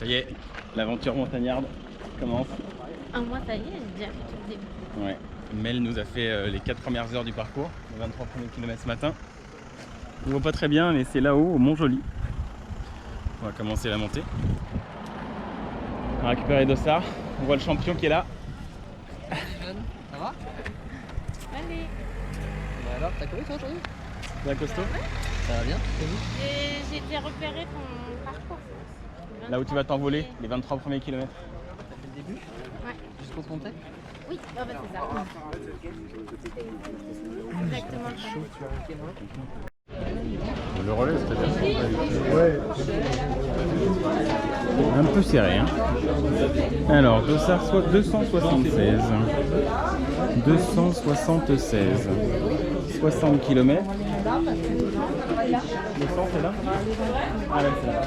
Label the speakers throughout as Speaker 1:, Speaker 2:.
Speaker 1: Ça y est, l'aventure montagnarde commence.
Speaker 2: Ah, moi, ça y est, j'ai déjà fait tout le début.
Speaker 1: Ouais. Mel nous a fait les 4 premières heures du parcours, les 23 premiers kilomètres ce matin. On ne voit pas très bien, mais c'est là-haut, au Mont-Joli. On va commencer la montée. On va récupérer Dossard. On voit le champion qui est là.
Speaker 3: Ça va?
Speaker 2: Allez.
Speaker 3: Bah alors, t'as couru toi aujourd'hui?
Speaker 1: C'est costaud.
Speaker 3: Ça va bien?
Speaker 2: J'ai été repérer ton parcours.
Speaker 1: Là où tu vas t'envoler, les 23 premiers kilomètres.
Speaker 3: T'as fait le début?
Speaker 2: Ouais.
Speaker 3: Jusqu'au Pontet?
Speaker 2: Oui, ah bah c'est ça. Exactement ça.
Speaker 1: Le relais, c'est ouais. Un peu serré, hein. Alors, Dossard 276. 276. 60 km. Le centre est là? Ah ouais, c'est là.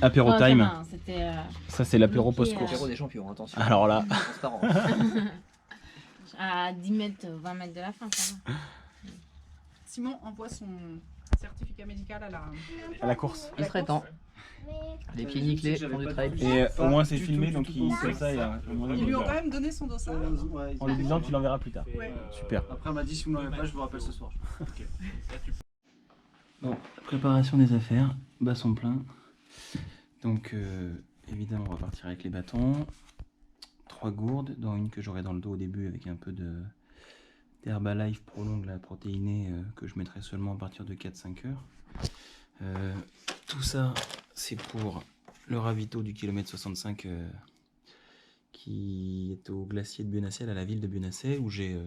Speaker 1: Apéro time. Ça c'est l'apéro post-course.
Speaker 3: Apéro des champions, attention.
Speaker 1: Alors là.
Speaker 3: Transparent.
Speaker 2: À 10 mètres, 20 mètres de la fin, ça va.
Speaker 4: Simon envoie son certificat médical à
Speaker 1: la course.
Speaker 3: Il serait temps. Les pieds nickelés, font du trail.
Speaker 1: Et au moins c'est filmé, donc comme ça il y a
Speaker 4: Ils lui ont quand même donné son dossard.
Speaker 1: en lui disant que tu l'enverras plus tard.
Speaker 4: Ouais.
Speaker 1: Super.
Speaker 5: Après, elle m'a dit si vous ne l'avez pas, je vous rappelle ce soir.
Speaker 1: Bon, préparation des affaires, basson plein. Donc évidemment on va partir avec les bâtons. 3 gourdes, dont une que j'aurai dans le dos au début avec un peu d'Herbalife Prolong, la protéinée que je mettrai seulement à partir de 4-5 heures. Tout ça c'est pour le ravito du kilomètre 65 qui est au glacier de Buenassais, à la ville de Buenassais, où j'ai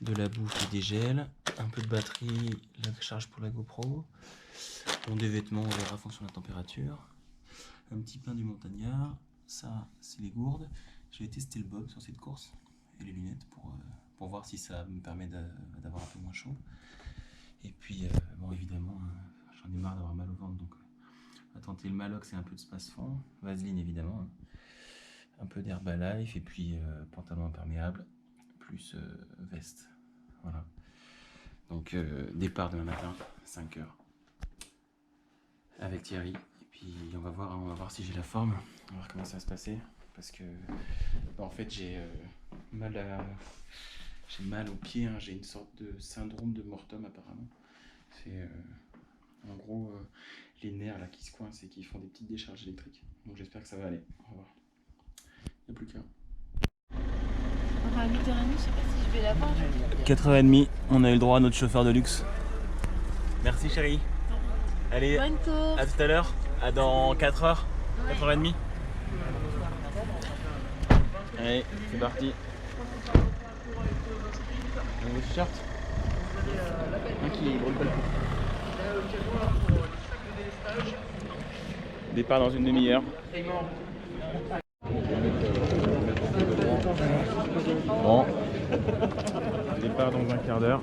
Speaker 1: de la bouffe et des gels, un peu de batterie, la charge pour la GoPro, bon, des vêtements, on verra en fonction de la température, un petit pain du montagnard, ça c'est les gourdes. Je vais tester le bob sur cette course et les lunettes pour voir si ça me permet d'avoir un peu moins chaud. Et puis bon évidemment j'en ai marre d'avoir mal au ventre, donc on va tenter le Malox et un peu de Space-Fond, Vaseline évidemment, hein. Un peu d'Herbalife et puis pantalon imperméable plus veste. Voilà. Donc départ demain matin, 5 heures avec Thierry. Et puis on va voir si j'ai la forme. On va voir comment ça va se passer. Parce que en fait j'ai mal au pied, hein. J'ai une sorte de syndrome de mortum apparemment. C'est en gros les nerfs là qui se coincent et qui font des petites décharges électriques. Donc j'espère que ça va aller. On va voir. Il n'y a plus qu'un.
Speaker 2: À 8h30, je sais pas si je vais la voir.
Speaker 1: 4h30, on a eu le droit à notre chauffeur de luxe. Merci chérie. Allez,
Speaker 2: Bonne course.
Speaker 1: à tout à l'heure. À dans 4h, 4h30. Allez, c'est parti. Un nouveau t-shirt. Un qui brûle pas le coup. Départ dans une demi-heure. Bon. Départ dans un quart d'heure.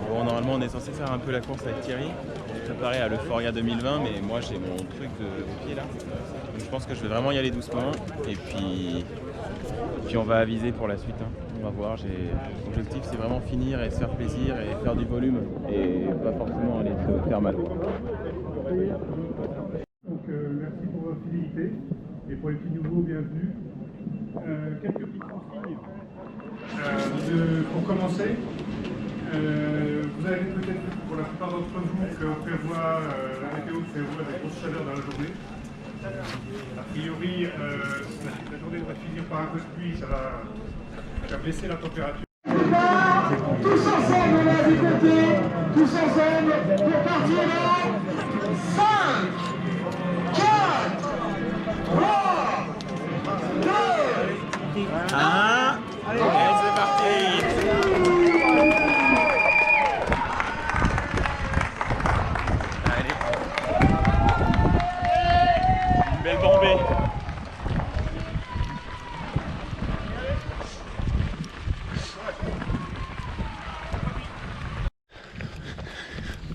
Speaker 1: Bon, normalement on est censé faire un peu la course avec Thierry. On est préparé à l'Euphoria 2020, mais moi j'ai mon truc au pied là. Donc je pense que je vais vraiment y aller doucement. Et puis on va aviser pour la suite, hein. On va voir. L'objectif c'est vraiment finir et se faire plaisir et faire du volume et pas forcément aller se faire mal.
Speaker 6: Donc merci pour votre fidélité et pour les petits nouveaux, bienvenue. Quelques petites consignes pour commencer. Vous avez peut-être pour la plupart d'entre vous qu'on prévoit la météo prévoit des grosses chaleurs dans la journée. A priori, la journée devrait finir par un peu de pluie, ça va baisser la température.
Speaker 7: Tous ensemble, on va du côté, tous ensemble, pour partir dans 5, 4, 3, 2,
Speaker 1: 1, et c'est parti. Allez. Une belle bombée.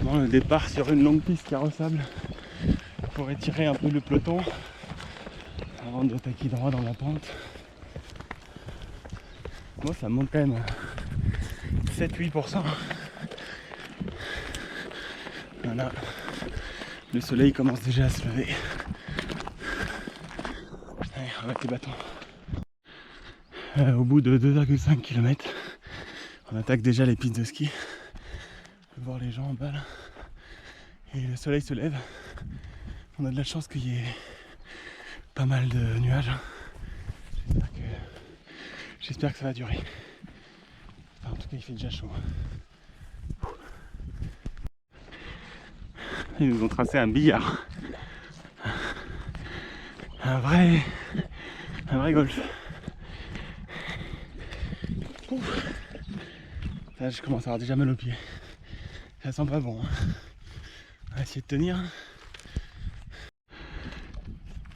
Speaker 1: Bon, le départ sur une longue piste carrossable pour étirer un peu le peloton.
Speaker 8: avant d'attaquer droit dans la pente. Moi ça monte quand même 7-8%. Voilà. Le soleil commence déjà à se lever. Allez, on va avec les bâtons. Au bout de 2,5 km, on attaque déjà les pistes de ski. On peut voir les gens en bas là. Et le soleil se lève. On a de la chance qu'il y ait pas mal de nuages. J'espère que ça va durer. Enfin, en tout cas, il fait déjà chaud. Ils nous ont tracé un billard. Un vrai golf. Ouf. Là, je commence à avoir déjà mal aux pieds. Ça sent pas bon. On va essayer de tenir.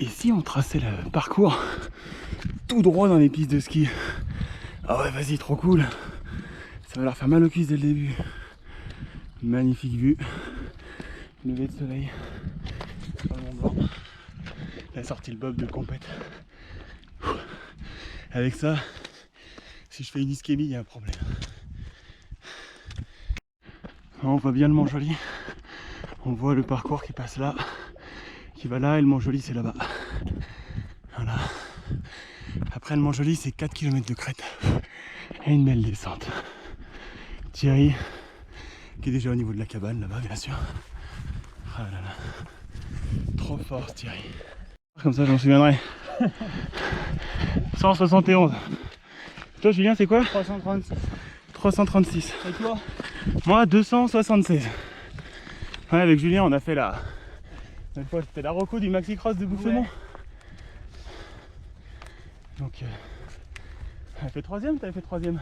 Speaker 8: Et si on traçait le parcours tout droit dans les pistes de ski? Ah ouais, vas-y, trop cool. Ça va leur faire mal aux cuisses dès le début. Magnifique vue. Lever de soleil sur le Mont Blanc. Il a sorti le bob de compète. Avec ça, si je fais une ischémie, il y a un problème. On voit bien le Mont Joli. On voit le parcours qui passe là, qui va là, et le Mont Joli c'est là-bas. Voilà. Après le Mont Joli c'est 4 km de crête et une belle descente. Thierry, qui est déjà au niveau de la cabane là-bas bien sûr. Ah là là. Trop fort Thierry. Comme ça j'en souviendrai. 171. Toi Julien c'est quoi?
Speaker 5: 336.
Speaker 8: 336.
Speaker 5: Et toi?
Speaker 8: Moi 276. Ouais, avec Julien on a fait la... Cette fois c'était la reco du maxi cross de Bouffemont. Ouais. Donc t'avais fait 3ème, t'avais fait 3ème.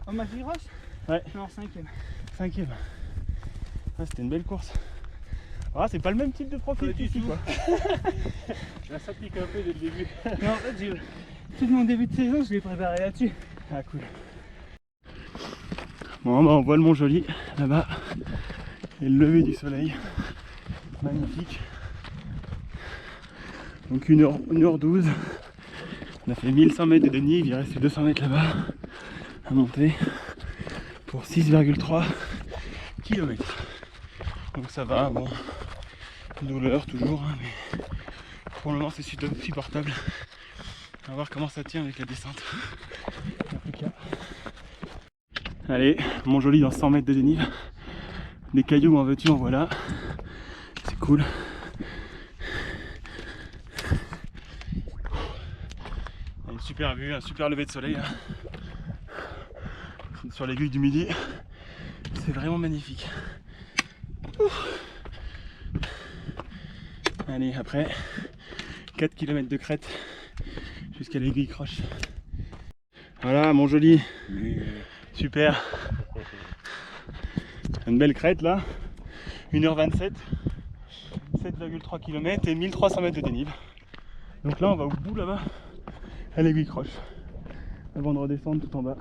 Speaker 5: En maxi cross?
Speaker 8: Ouais.
Speaker 5: Non, 5ème.
Speaker 8: 5ème. Ouais, c'était une belle course. Ah, c'est pas le même type de profil qu'ici quoi. Là ça pique un peu dès le début.
Speaker 5: Non, en fait, tout mon début de saison, je l'ai préparé là-dessus.
Speaker 8: Ah cool. Bon bah on voit le Mont Joli là-bas. Et le lever du soleil. Magnifique. Donc 1h12. On a fait 1100 mètres de dénivelé, il reste 200 mètres là-bas à monter pour 6,3 km. Donc ça va, bon, douleur toujours, hein, mais pour le moment c'est supportable. On va voir comment ça tient avec la descente. Allez, Mont Joli dans 100 mètres de dénivelé. Des cailloux en veux-tu en voilà. C'est cool. Une super vue, un super lever de soleil là. Sur l'aiguille du Midi. C'est vraiment magnifique. Allez, après 4 km de crête jusqu'à l'aiguille croche. Voilà, Mont Joli. Super. Une belle crête là. 1h27. 7,3 km et 1300 mètres de dénivelé. Donc là, on va au bout là-bas, à l'aiguille croche. Avant de redescendre tout en bas,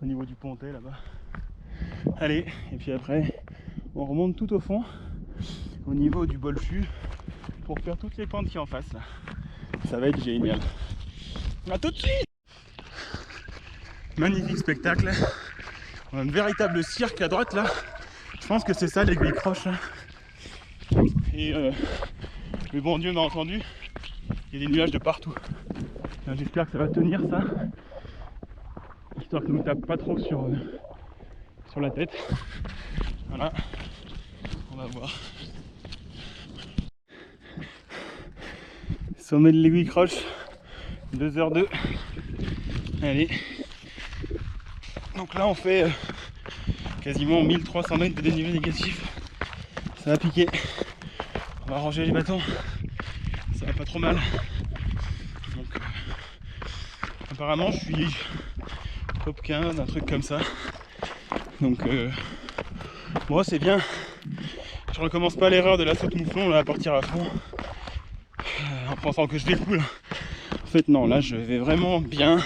Speaker 8: au niveau du pontet là-bas. Allez, et puis après, on remonte tout au fond, au niveau du Bolchu, pour faire toutes les pentes qui sont en face là. Ça va être génial. A tout de suite. Magnifique spectacle. On a un véritable cirque à droite là. Je pense que c'est ça l'aiguille croche là. Et le bon Dieu m'a entendu. Il y a des nuages de partout. J'espère que ça va tenir ça. Histoire que ça ne nous tape pas trop sur la tête. Voilà. On va voir. Sommet de l'aiguille croche. 2h02. Allez. Donc là on fait quasiment 1300 mètres de dénivelé négatif. Ça va piquer. On va ranger les bâtons. Ça va pas trop mal. Donc apparemment je suis top 15, un truc comme ça. Donc moi c'est bien. Je recommence pas l'erreur de la saute mouflon là à partir à fond. En pensant que je découle. En fait non, là je vais vraiment bien.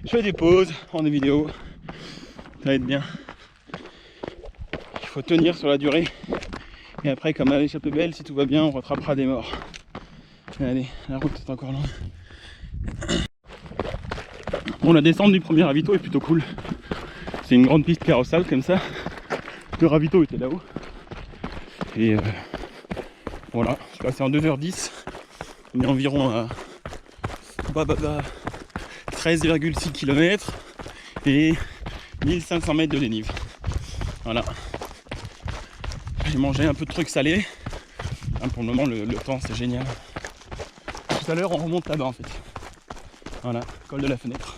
Speaker 8: Je fais des pauses en des vidéos. Ça va être bien. Il faut tenir sur la durée. Et après, comme à l'échappée belle, si tout va bien, on rattrapera des morts. Allez, la route est encore loin. Bon, la descente du premier ravito est plutôt cool. C'est une grande piste carrossable comme ça. Le ravito était là-haut. Et voilà, je suis passé en 2h10. On est environ à 13,6 km et 1500 mètres de dénive. Voilà. J'ai mangé un peu de trucs salés. Pour le moment, le temps c'est génial. Tout à l'heure, on remonte là-bas en fait. Voilà, col de la Fenêtre.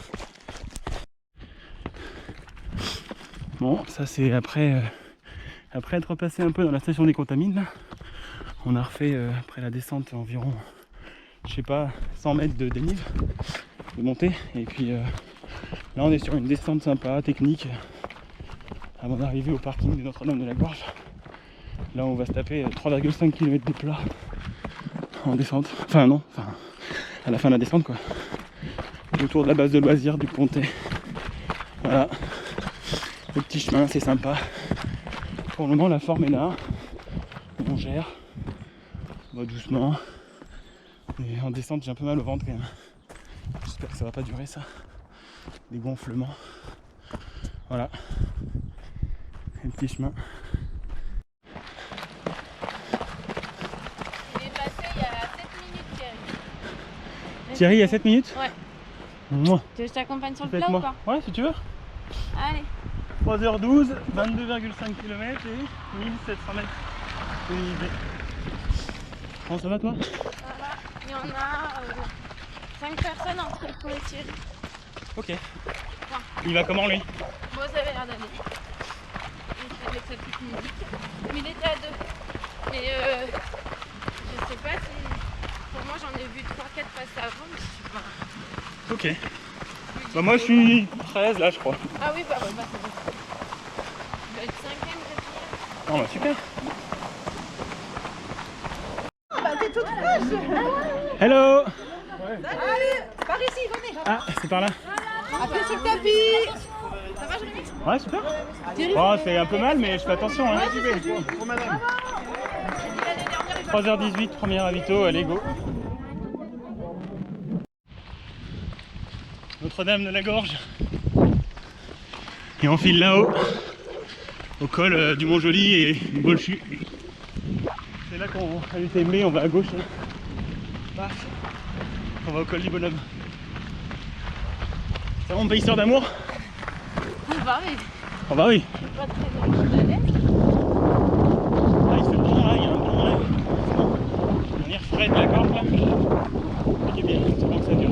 Speaker 8: Bon, ça c'est après être passé un peu dans la station des Contamines. Là. On a refait après la descente environ, je sais pas, 100 mètres de dénive, de montée. Et puis là on est sur une descente sympa, technique, avant d'arriver au parking de Notre-Dame de la Gorge. Là on va se taper 3,5 km de plat en descente. Enfin non, à la fin de la descente quoi. Autour de la base de loisirs du Pontet. Voilà. Le petit chemin, c'est sympa. Pour le moment la forme est là. On gère. On va doucement. Et en descente j'ai un peu mal au ventre quand même. J'espère que ça va pas durer ça. Des gonflements. Voilà. Un petit chemin.
Speaker 2: Il est passé il y a 7 minutes, Thierry.
Speaker 8: Thierry, il y a 7 minutes?
Speaker 2: Ouais.
Speaker 8: Moi.
Speaker 2: Tu veux que je t'accompagne sur le plat ou pas?
Speaker 8: Ouais, si tu veux.
Speaker 2: Allez.
Speaker 8: 3h12, 22,5 km et 1700 mètres de dénivelé. Comment ça va toi?
Speaker 2: Ça va. Il y en a 5 personnes entre le et Thierry.
Speaker 8: Ok. Il va comment lui?
Speaker 2: Bon, ça avait l'air d'aller. Il était avec sa petite musique. Mais il était à 2. Mais je sais pas si... Pour moi, j'en ai vu 3-4 passer avant, mais je sais pas.
Speaker 8: Ok. Bah moi je suis 13 là je crois.
Speaker 2: Ah oui, bah c'est bon. Il va être 5ème,
Speaker 8: Oh bah super.
Speaker 4: Bah t'es toute fraîche.
Speaker 8: Hello.
Speaker 4: Allez, par ici, venez.
Speaker 8: Ah, c'est par là.
Speaker 4: Appuyez sur le tapis. Ça va, Jérémy?
Speaker 8: Ouais, super. Oh, c'est un peu mal mais je fais attention hein. 3h18, premier ravito, allez go. Notre-Dame de la Gorge. Et on file là-haut, au col du Mont-Joli et du Bolchu. C'est là qu'on a UTMB, on va à gauche. Là. Paf. On va au col du Bonhomme. Ça va mon pays sœur d'amour?
Speaker 2: Bah oui.
Speaker 8: Oh bah oui.
Speaker 2: Pas très loin de l'est.
Speaker 8: Ah, il fait bon là, il y a un bon là. On est frais de la gorge là. C'est bien, c'est bon que ça dure.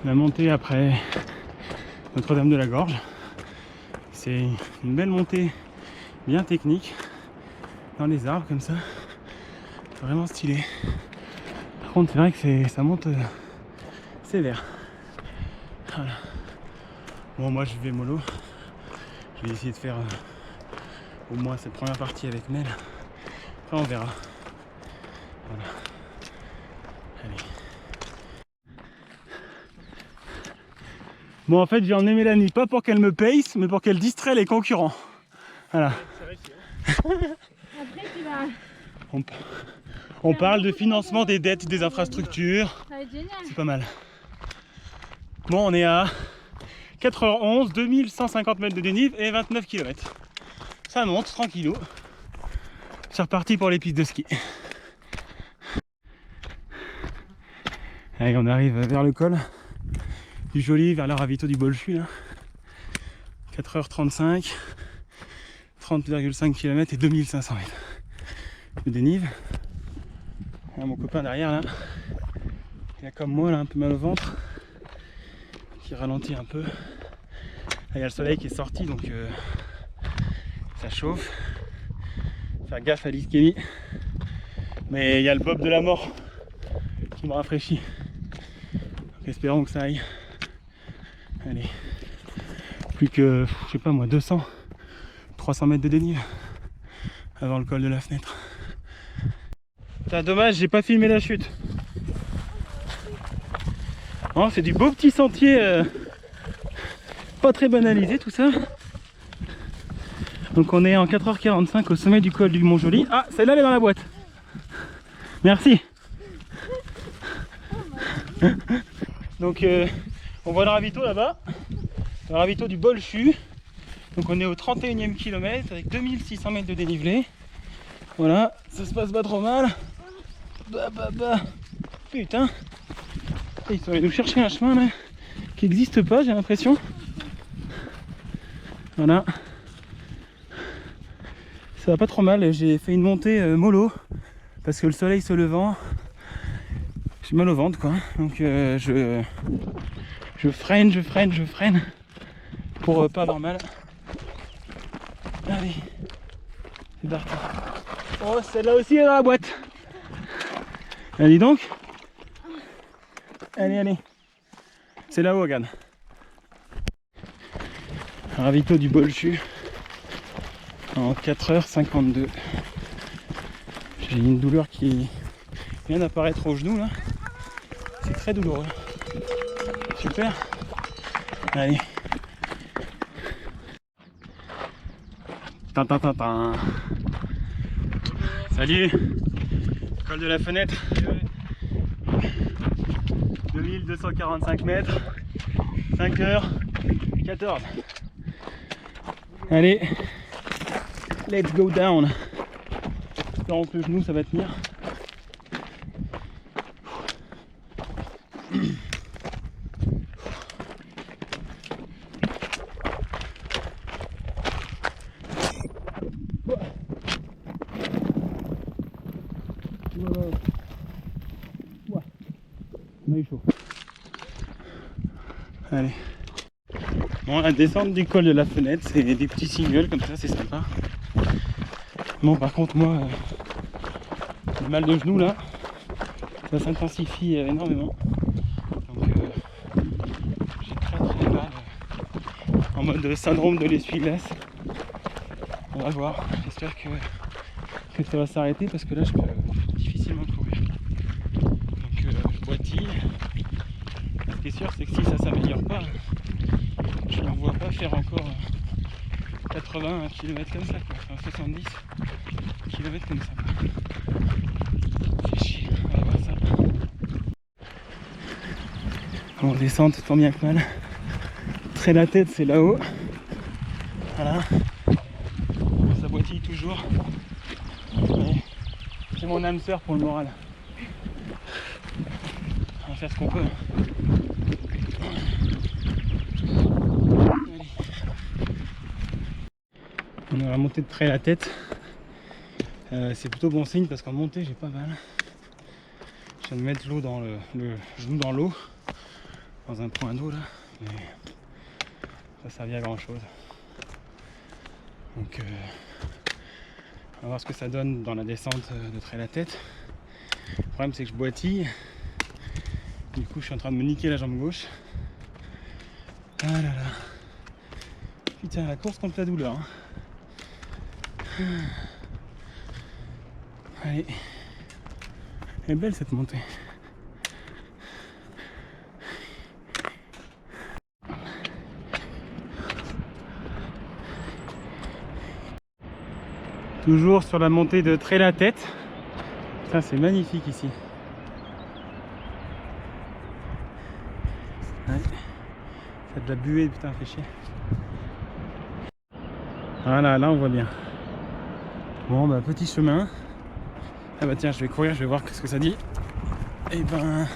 Speaker 8: La montée après Notre-Dame de la Gorge, c'est une belle montée bien technique dans les arbres comme ça, vraiment stylé. Par contre c'est vrai que ça monte sévère. Voilà. Bon moi je vais mollo, je vais essayer de faire au moins cette première partie avec Nel, après on verra. Voilà. Allez. Bon en fait j'ai emmené Mélanie pas pour qu'elle me pace mais pour qu'elle distrait les concurrents. Voilà.
Speaker 2: Après, tu vas...
Speaker 8: On parle de financement des dettes des infrastructures.
Speaker 2: Ça va être génial.
Speaker 8: C'est pas mal. Bon on est à 4h11, 2150 mètres de dénive et 29 km. Ça monte tranquillou. C'est reparti pour les pistes de ski. Allez on arrive vers le col du Joli, vers le ravito du Bolchu là. 4h35, 30,5 km et 2500 mètres de dénive. Là, mon copain derrière là, il a comme moi là un peu mal au ventre, qui ralentit un peu. Là il y a le soleil qui est sorti donc ça chauffe. Faire gaffe à l'ischémie. Mais il y a le bob de la mort qui me rafraîchit. Donc, espérons que ça aille. Allez. Plus que, je sais pas moi, 200, 300 mètres de dénive avant le col de la Fenêtre. Putain, dommage, j'ai pas filmé la chute. Oh, c'est du beau petit sentier, pas très banalisé tout ça. Donc on est en 4h45 au sommet du col du Mont-Joli. Ah, celle-là elle est dans la boîte. Merci. Donc on voit le ravito là-bas, le ravito du Bolchu. Donc on est au 31e kilomètre avec 2600 mètres de dénivelé. Voilà, ça se passe pas trop mal. Bah. Putain. Et ils sont allés nous chercher un chemin là qui n'existe pas, j'ai l'impression. Voilà. Ça va pas trop mal, j'ai fait une montée mollo parce que le soleil se levant, j'ai mal au ventre quoi. Donc je freine pour pas avoir mal. Allez, c'est parti. Oh, celle-là aussi est dans la boîte. Allez donc. Allez. C'est là-haut, regarde. Un ravito du Bolchu en 4h52. J'ai une douleur qui vient d'apparaître au genou là. C'est très douloureux. Super. Allez. Salut. Col de la Fenêtre. 2245 mètres. 5h14. Allez. Let's go down. Espérons que le genou ça va tenir. On a eu chaud. Allez. Bon, la descente du col de la Fenêtre, c'est des petits singles comme ça, c'est sympa. Bon, par contre, moi, le mal de genou là, ça s'intensifie énormément. Donc, j'ai très mal. En mode syndrome de l'essuie-glace. On va voir. J'espère que ça va s'arrêter parce que là, je peux difficilement courir. Donc, je boitille. Ce qui est sûr, c'est que si ça s'améliore pas, je ne me vois pas faire encore 80 km comme ça, quoi. Enfin 70 km comme ça. C'est chier, on va voir ça. On descend tant bien que mal. Très la tête, c'est là-haut. Voilà. Ça boitille toujours. C'est mon âme sœur pour le moral. On va faire ce qu'on peut. On a la montée de très la tête. C'est plutôt bon signe parce qu'en montée j'ai pas mal. Je viens de mettre l'eau dans le genou dans l'eau, dans un point d'eau là, mais ça servait à grand chose. Donc on va voir ce que ça donne dans la descente de très la tête. Le problème c'est que je boitille. Du coup je suis en train de me niquer la jambe gauche. Ah là là. Putain, la course contre la douleur. Hein. Allez. Elle est belle cette montée. Toujours sur la montée de très la tête. Putain, c'est magnifique ici. Ouais. Ça a de la buée, putain, fait chier. Voilà, là on voit bien. Bon bah petit chemin. Ah bah tiens, je vais courir, je vais voir ce que ça dit. Et ben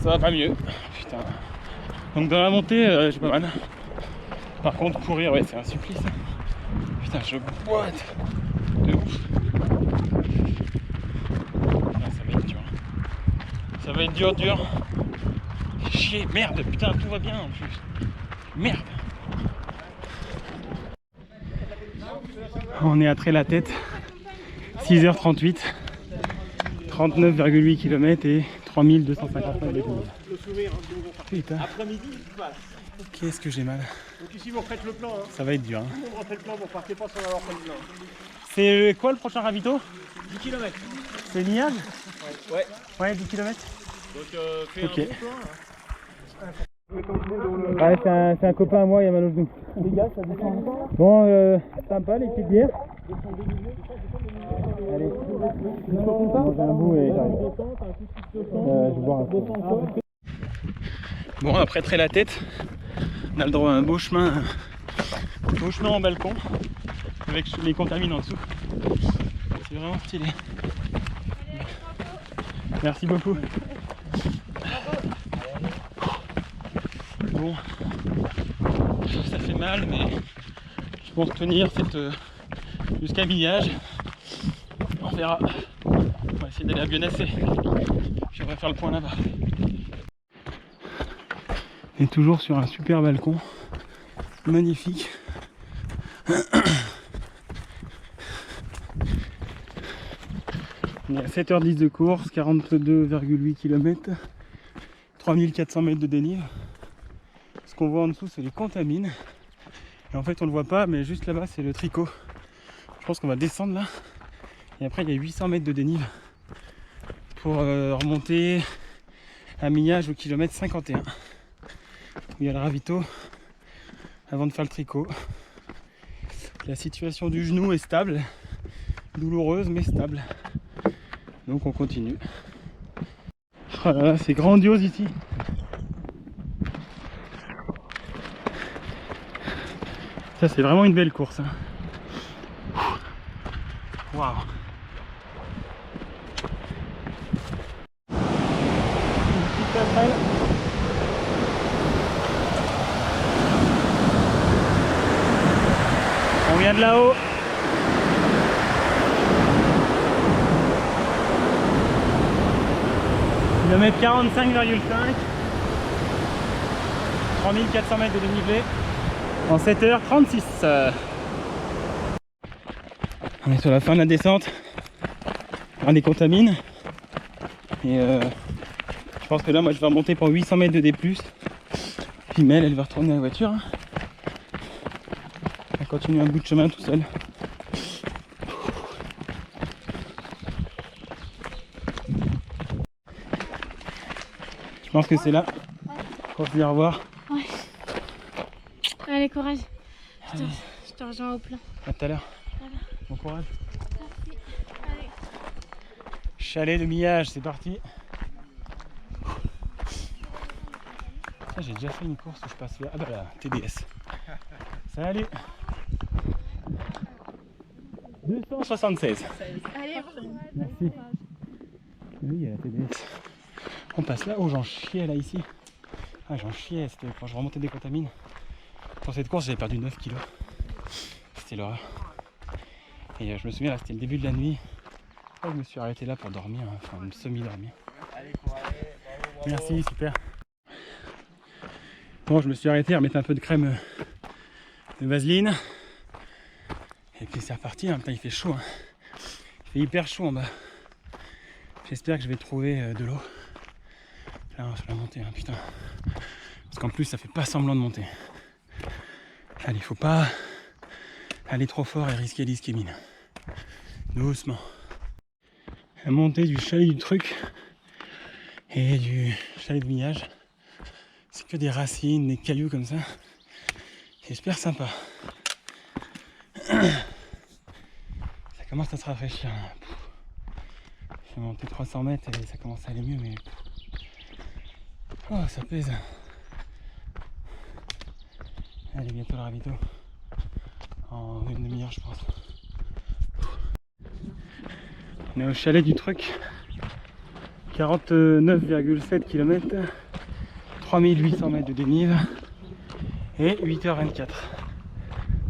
Speaker 8: ça va pas mieux. Putain. Donc dans la montée j'ai pas mal. Par contre courir ouais c'est un supplice. Putain je boite de ouf. Ah, ça va être dur. Ça va être dur. Chier, merde, putain tout va bien en plus. Merde. On est à très la tête, 6h38, 39,8 km et 3250 mètres de dénivelé. Putain. Qu'est-ce que j'ai mal.
Speaker 6: Donc ici vous refaites le plan. Hein.
Speaker 8: Ça va être dur. Hein.
Speaker 6: Tout le monde refait le plan, vous partez pas sans avoir fait le plan.
Speaker 8: C'est quoi le prochain ravito?
Speaker 6: 10 km.
Speaker 8: C'est Lignage?
Speaker 6: Ouais.
Speaker 8: Ouais, 10 km.
Speaker 6: Donc fais un bon plan. Hein.
Speaker 8: Ouais, c'est un copain à moi, il y a mal au genou. Les gars, ça descend encore. Bon, sympa les petites bières. Allez, j'ai un bout et j'arrive. Je vais boire un peu. Bon, après traiter la tête, on a le droit à un beau chemin en balcon avec les contamines en dessous. C'est vraiment stylé. Merci beaucoup. Bon, ça fait mal, mais je pense tenir jusqu'à Millage. On verra. On va essayer d'aller à Bionnassay. Puis on va faire le point là-bas. Et toujours sur un super balcon. Magnifique. On est à 7h10 de course, 42,8 km, 3400 mètres de dénive. Ce qu'on voit en dessous, c'est les contamines. Et en fait, on le voit pas, mais juste là-bas, c'est le tricot. Je pense qu'on va descendre là. Et après, il y a 800 mètres de dénive pour remonter à Millage au kilomètre 51. Où il y a le ravito avant de faire le tricot. La situation du genou est stable, douloureuse mais stable. Donc on continue. Oh là là, c'est grandiose ici. Ça c'est vraiment une belle course. Waouh. On vient de là-haut. Kilomètre 45,5. 3400 mètres de dénivelé en 7h36. On est sur la fin de la descente. On a des contamines. Et je pense que là, moi, je vais remonter pour 800 mètres de D+. Puis Mel, elle va retourner à la voiture. Elle continue un bout de chemin tout seul. Je pense que c'est là. Pour se dire au revoir.
Speaker 2: Ouais. Allez, courage. Je te rejoins au plein.
Speaker 8: À tout à l'heure.
Speaker 2: Voilà.
Speaker 8: Bon courage.
Speaker 2: Merci. Allez.
Speaker 8: Chalet de Millage, c'est parti. Ça, j'ai déjà fait une course où je passe là. Ah bah là, TDS. Salut. 276.
Speaker 2: Allez, bon courage.
Speaker 8: Merci. Oui, il y a la TDS. On passe là. Oh, j'en chiais là ici. Ah, j'en chiais. C'était quand je remontais des contamines. Pour cette course, j'avais perdu 9 kilos. C'était l'horreur. Et je me souviens, là, c'était le début de la nuit. Je me suis arrêté là pour dormir, enfin semi-dormir. Merci, super. Bon, je me suis arrêté à remettre un peu de crème de vaseline. Et puis c'est reparti, hein. Putain, il fait chaud. Hein. Il fait hyper chaud en bas. J'espère que je vais trouver de l'eau. Là, je vais monter, hein, putain. Parce qu'en plus, ça fait pas semblant de monter. Allez, faut pas aller trop fort et risquer l'ischémie. Doucement. La montée du chalet du truc et du chalet de Millage, c'est que des racines, des cailloux comme ça. C'est super sympa. Ça commence à se rafraîchir. J'ai monté 300 mètres et ça commence à aller mieux, mais oh, ça pèse. Allez, bientôt le ravito. En une demi-heure, je pense. On est au chalet du truc. 49,7 km. 3800 mètres de dénive. Et 8h24.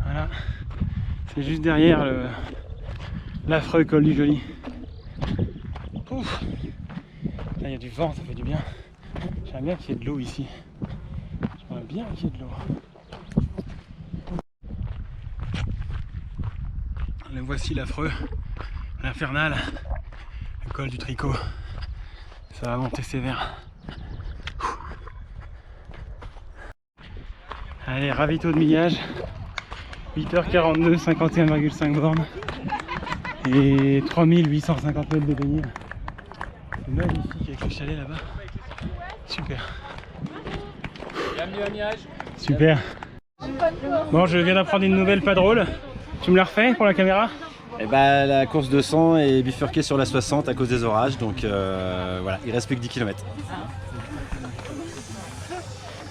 Speaker 8: Voilà. C'est juste derrière l'affreux col du Joli. Ouf. Là, il y a du vent, ça fait du bien. J'aimerais bien qu'il y ait de l'eau ici. J'aimerais bien qu'il y ait de l'eau. Le voici l'affreux, l'infernal, le col du Tricot. Ça va monter sévère. Allez, ravito de Millage. 8h42, 51,5 bornes. Et 3850 mètres de dénive. C'est magnifique avec le chalet là-bas. Super.
Speaker 3: Bienvenue à Millage.
Speaker 8: Super. Bon, je viens d'apprendre une nouvelle pas drôle. Tu me la refais pour la caméra?
Speaker 9: Et bah, la course de 100 est bifurquée sur la 60 à cause des orages, donc voilà, il reste plus que 10 km.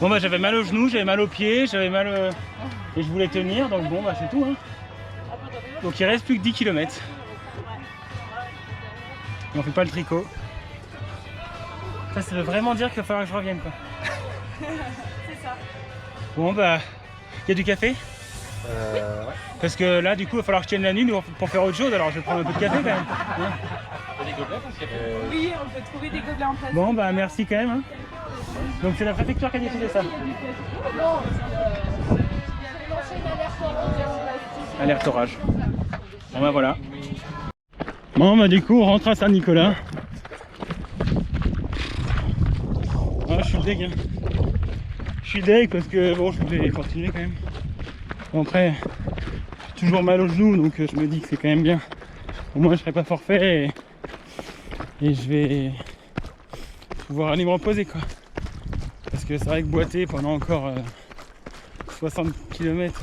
Speaker 5: Bon bah j'avais mal aux genoux, j'avais mal aux pieds, j'avais mal et je voulais tenir, donc bon bah c'est tout hein. Donc il reste plus que 10 km. Et on fait pas le tricot. Ça veut vraiment dire qu'il va falloir que je revienne quoi.
Speaker 4: C'est ça.
Speaker 5: Bon bah, il y a du café?
Speaker 9: Ouais.
Speaker 5: Parce que là du coup il va falloir que je tienne la nuit mais pour faire autre chose, alors je vais prendre un peu de café quand même. Hein.
Speaker 4: Oui, on peut trouver des gobelets en place.
Speaker 5: Bon bah merci quand même hein. Donc c'est la préfecture qui a décidé ça. Alerte orage. Bon bah voilà. Bon bah du coup on rentre à Saint-Nicolas. Ah, je suis deg hein. Je suis deg parce que bon je vais continuer quand même. Bon, après j'ai toujours mal aux genoux donc je me dis que c'est quand même bien. Au moins je serai pas forfait et je vais pouvoir aller me reposer quoi. Parce que c'est vrai que boiter pendant encore 60 km,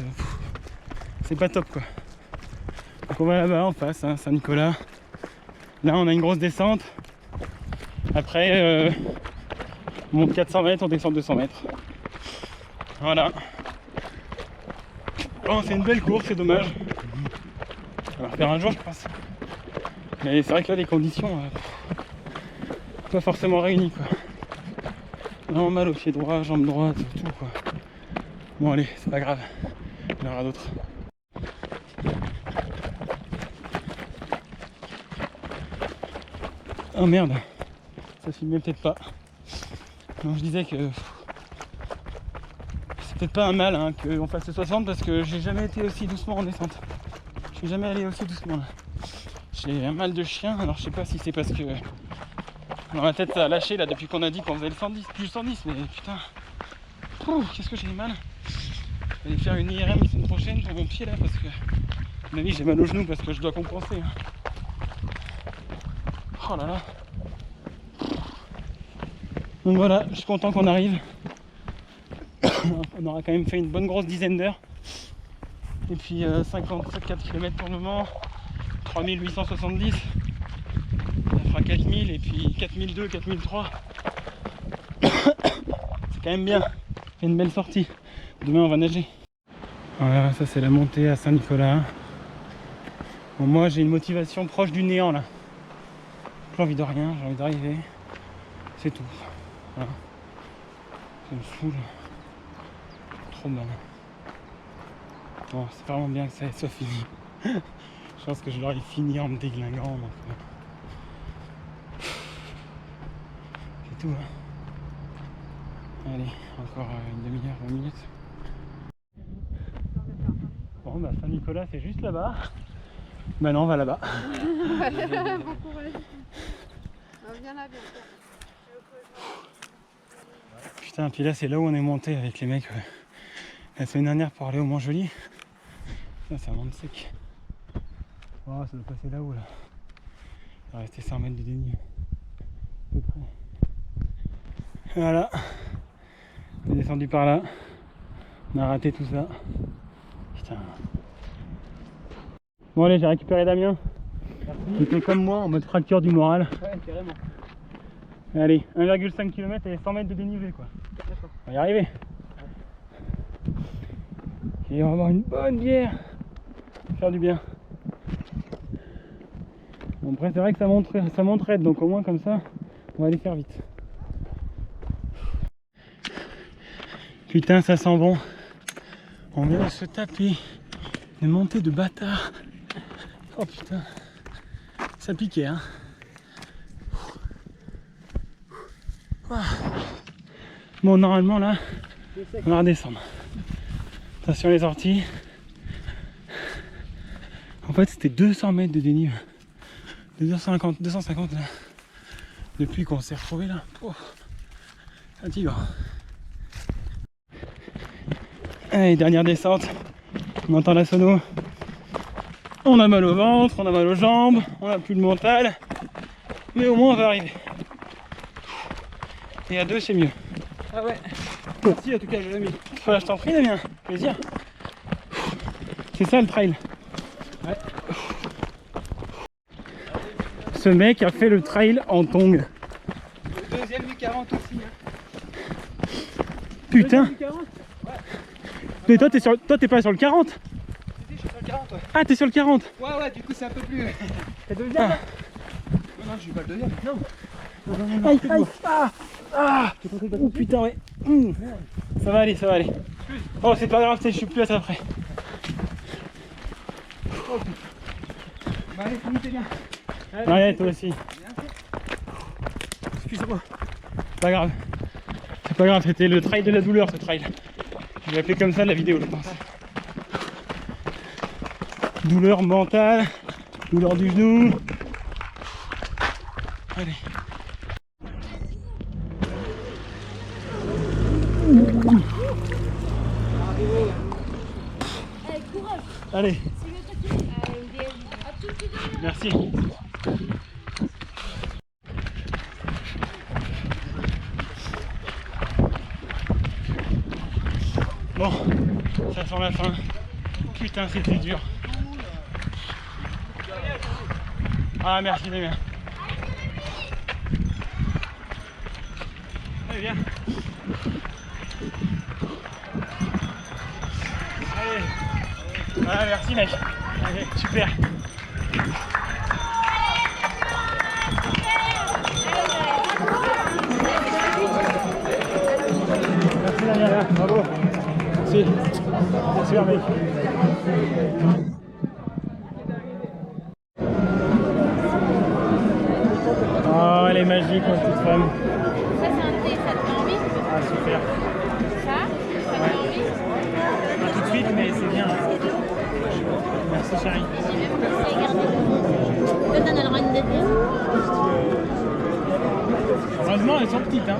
Speaker 5: c'est pas top quoi. Donc on va là-bas en face, hein, Saint-Nicolas. Là on a une grosse descente. Après on monte 400 mètres, on descend 200 mètres. Voilà. Bon, c'est une belle course, c'est dommage. On va refaire un jour je pense. Mais c'est vrai que là les conditions pas forcément réunies quoi. Vraiment mal au pied droit, jambe droite, tout quoi. Bon allez, c'est pas grave, il y en aura d'autres. Oh merde, ça filmait peut-être pas. Donc je disais que c'est peut-être pas un mal hein, qu'on fasse le 60 parce que j'ai jamais été aussi doucement en descente. Je suis jamais allé aussi doucement là. J'ai un mal de chien, alors je sais pas si c'est parce que dans ma tête ça a lâché là depuis qu'on a dit qu'on faisait le 110, plus 110, mais putain, qu'est-ce que j'ai mal. Je vais aller faire une IRM la semaine prochaine pour mon pied là parce que à mon avis j'ai mal aux genoux parce que je dois compenser. Hein. Oh là là. Donc voilà, je suis content qu'on arrive. On aura quand même fait une bonne grosse dizaine d'heures. Et puis 54 km pour le moment, 3870. Ça fera 4000 et puis 4002, 4003. C'est quand même bien. C'est une belle sortie. Demain on va nager. Voilà, ça c'est la montée à Saint-Nicolas. Bon, moi j'ai une motivation proche du néant là. J'ai envie de rien, j'ai envie d'arriver. C'est tout. Voilà. Ça me saoule. Trop mal. Bon, c'est vraiment bien que ça soit fini. Je pense que je l'aurais fini en me déglinguant. Donc, c'est tout. Hein. Allez, encore une demi-heure, 20 minutes. Bon, bah Saint-Nicolas, c'est juste là-bas. Bah non, on va là-bas.
Speaker 2: Bon courage. Viens là, bientôt.
Speaker 5: Putain, puis là, c'est là où on est monté avec les mecs la semaine dernière pour aller au Mont-Joli. Là, ça monte sec. Oh, ça doit passer là-haut, là. Il va rester 100 mètres de dénivelé. À peu près. Voilà. On est descendu par là. On a raté tout ça. Putain. Bon allez, j'ai récupéré Damien. Il était comme moi en mode fracture du moral.
Speaker 3: Ouais, carrément.
Speaker 5: Allez, 1,5 km et 100 mètres de dénivelé quoi. On va y arriver. Et on va avoir une bonne bière. Ça va faire du bien. Bon, après c'est vrai que ça monte raide, donc au moins comme ça, on va aller faire vite. Putain, ça sent bon. On vient de se taper une montée de bâtard. Oh putain, ça piquait hein. Bon, normalement là, on va redescendre. Attention les sorties. En fait, c'était 200 mètres de dénivelé. 250 là. Depuis qu'on s'est retrouvé là. Oh, fatigant. Allez, dernière descente. On entend la sono. On a mal au ventre, on a mal aux jambes, on a plus de mental. Mais au moins on va arriver. Et à deux c'est mieux.
Speaker 3: Ah ouais.
Speaker 5: Merci en tout cas, je l'ai mis. Voilà, je t'en prie Damien, plaisir. C'est ça le trail.
Speaker 3: Ouais.
Speaker 5: Ce mec a fait le trail en tongs.
Speaker 3: Le deuxième du 40 aussi. Hein.
Speaker 5: Putain. Mais toi, t'es pas sur le 40.
Speaker 8: Si, je suis sur le 40, ouais.
Speaker 5: Ah, t'es sur le 40.
Speaker 8: Ouais, du coup, c'est un peu plus.
Speaker 5: T'es deuxième là?
Speaker 8: Non, je suis pas le deuxième. Non.
Speaker 5: Aïe, aïe. Oh putain, ouais. Ça va aller, ça va aller. Oh, c'est pas grave, je suis plus à ça après.
Speaker 8: Bah, allez, finis, t'es bien.
Speaker 5: Ouais, toi aussi. Excuse-moi. Pas grave. C'est pas grave, c'était le trail de la douleur, ce trail. Je vais l'appeler comme ça la vidéo, je pense. Douleur mentale, douleur du genou. Allez. Allez. Merci. Bon, ça sent la fin. Putain, c'était dur. Ah, merci Damien. Allez, viens. Allez. Ah, merci mec. Allez, super. Merci Damien, bravo. Merci. Merci mec. Oh, elle est magique, ma petite femme.
Speaker 2: Ça, c'est un thé, ça te met envie?
Speaker 5: Ah, super.
Speaker 2: Ça te met envie?
Speaker 5: Pas tout de suite, mais c'est bien. Merci, chérie.
Speaker 2: J'ai même pensé à garder. Toi, t'en as le droit de deuxième?
Speaker 5: Heureusement, elles sont petites, hein.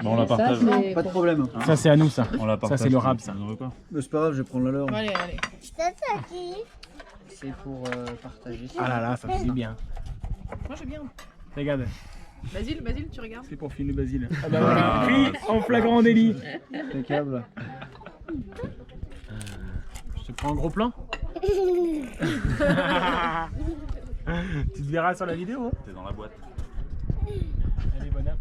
Speaker 3: Bon, on la partage.
Speaker 9: Pas de problème.
Speaker 5: Ça, c'est à nous, ça.
Speaker 3: On la partage.
Speaker 5: Ça, c'est le rap, ça.
Speaker 9: C'est pas grave, je vais prendre la leur.
Speaker 4: Allez, allez.
Speaker 9: C'est pour partager.
Speaker 5: Ah là là, ça fait bien.
Speaker 4: Moi, j'ai bien.
Speaker 5: Regarde,
Speaker 4: Basile, tu regardes?
Speaker 5: c'est pour filmer Basile. Ah bah voilà, pris en flagrant délit.
Speaker 9: Impeccable.
Speaker 5: Je te prends un gros plan. Tu te verras sur la vidéo. Hein.
Speaker 3: T'es dans la boîte.
Speaker 5: Allez, bonne app.